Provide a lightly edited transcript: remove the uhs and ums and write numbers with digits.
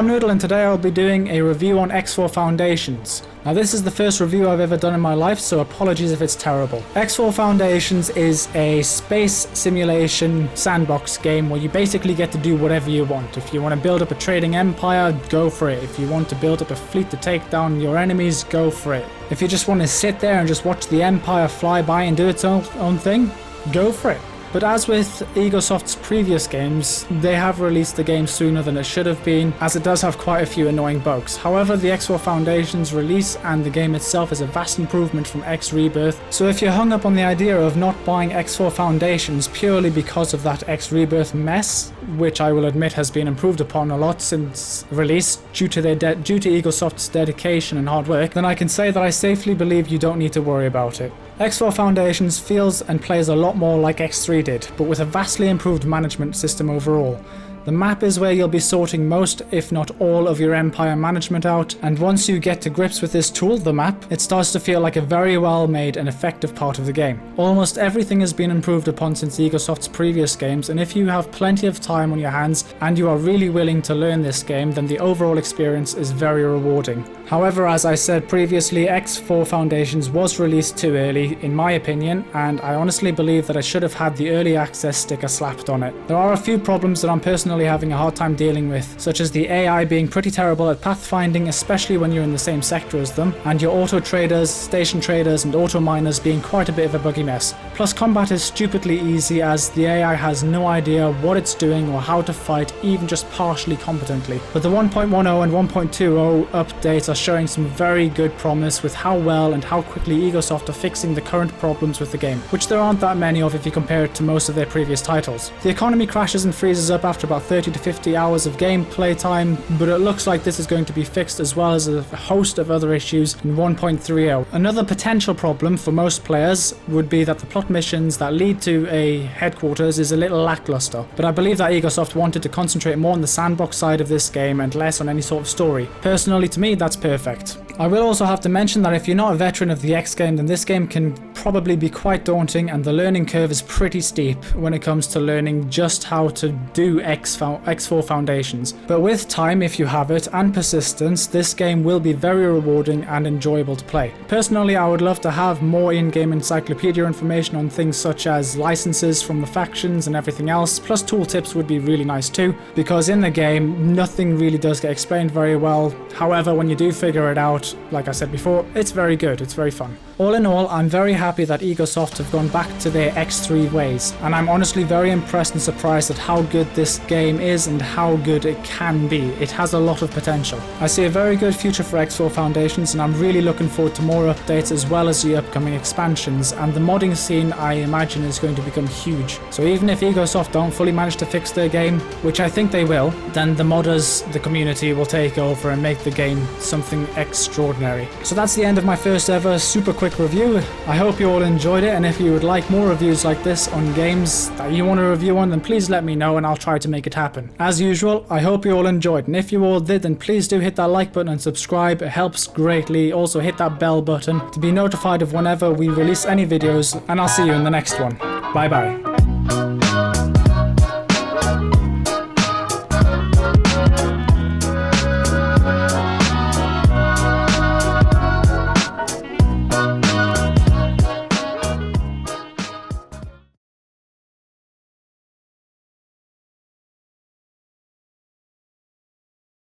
I'm Noodle and today I'll be doing a review on X4 Foundations. Now this is the first review I've ever done in my life, so apologies if it's terrible. X4 Foundations is a space simulation sandbox game where you basically get to do whatever you want. If you want to build up a trading empire, go for it. If you want to build up a fleet to take down your enemies, go for it. If you just want to sit there and just watch the empire fly by and do its own thing, go for it. But as with Egosoft's previous games, they have released the game sooner than it should have been, as it does have quite a few annoying bugs. However, the X4 Foundations release and the game itself is a vast improvement from X Rebirth, so if you're hung up on the idea of not buying X4 Foundations purely because of that X Rebirth mess, which I will admit has been improved upon a lot since release due to Egosoft's dedication and hard work, then I can say that I safely believe you don't need to worry about it. X4 Foundations feels and plays a lot more like X3 did, but with a vastly improved management system overall. The map is where you'll be sorting most, if not all, of your empire management out, and once you get to grips with this tool, the map, it starts to feel like a very well made and effective part of the game. Almost everything has been improved upon since Egosoft's previous games, and if you have plenty of time on your hands and you are really willing to learn this game, then the overall experience is very rewarding. However, as I said previously, X4 Foundations was released too early, in my opinion, and I honestly believe that I should have had the early access sticker slapped on it. There are a few problems that I'm personally having a hard time dealing with, such as the AI being pretty terrible at pathfinding, especially when you're in the same sector as them, and your auto traders, station traders, and auto miners being quite a bit of a buggy mess. Plus, combat is stupidly easy as the AI has no idea what it's doing or how to fight even just partially competently. But the 1.10 and 1.20 updates are showing some very good promise with how well and how quickly Egosoft are fixing the current problems with the game, which there aren't that many of if you compare it to most of their previous titles. The economy crashes and freezes up after about 30 to 50 hours of gameplay time, but it looks like this is going to be fixed as well as a host of other issues in 1.30. Another potential problem for most players would be that the plot missions that lead to a headquarters is a little lackluster, but I believe that Egosoft wanted to concentrate more on the sandbox side of this game and less on any sort of story. Personally, to me, that's perfect. I will also have to mention that if you're not a veteran of the X game, then this game can probably be quite daunting, and the learning curve is pretty steep when it comes to learning just how to do X4 Foundations. But with time, if you have it, and persistence, this game will be very rewarding and enjoyable to play. Personally, I would love to have more in-game encyclopedia information on things such as licenses from the factions and everything else, plus tooltips would be really nice too, because in the game, nothing really does get explained very well. However, when you do figure it out, like I said before, it's very good, it's very fun. All in all, I'm very happy that Egosoft have gone back to their X3 ways, and I'm honestly very impressed and surprised at how good this game is and how good it can be. It has a lot of potential. I see a very good future for X4 Foundations, and I'm really looking forward to more updates as well as the upcoming expansions, and the modding scene I imagine is going to become huge. So even if Egosoft don't fully manage to fix their game, which I think they will, then the modders, the community, will take over and make the game something extraordinary. So that's the end of my first ever super quick review. I hope you all enjoyed it, and if you would like more reviews like this on games that you want to review on, then please let me know and I'll try to make it happen. As usual, I hope you all enjoyed, and if you all did, then please do hit that like button and subscribe. It helps greatly. Also hit that bell button to be notified of whenever we release any videos, and I'll see you in the next one. Bye bye.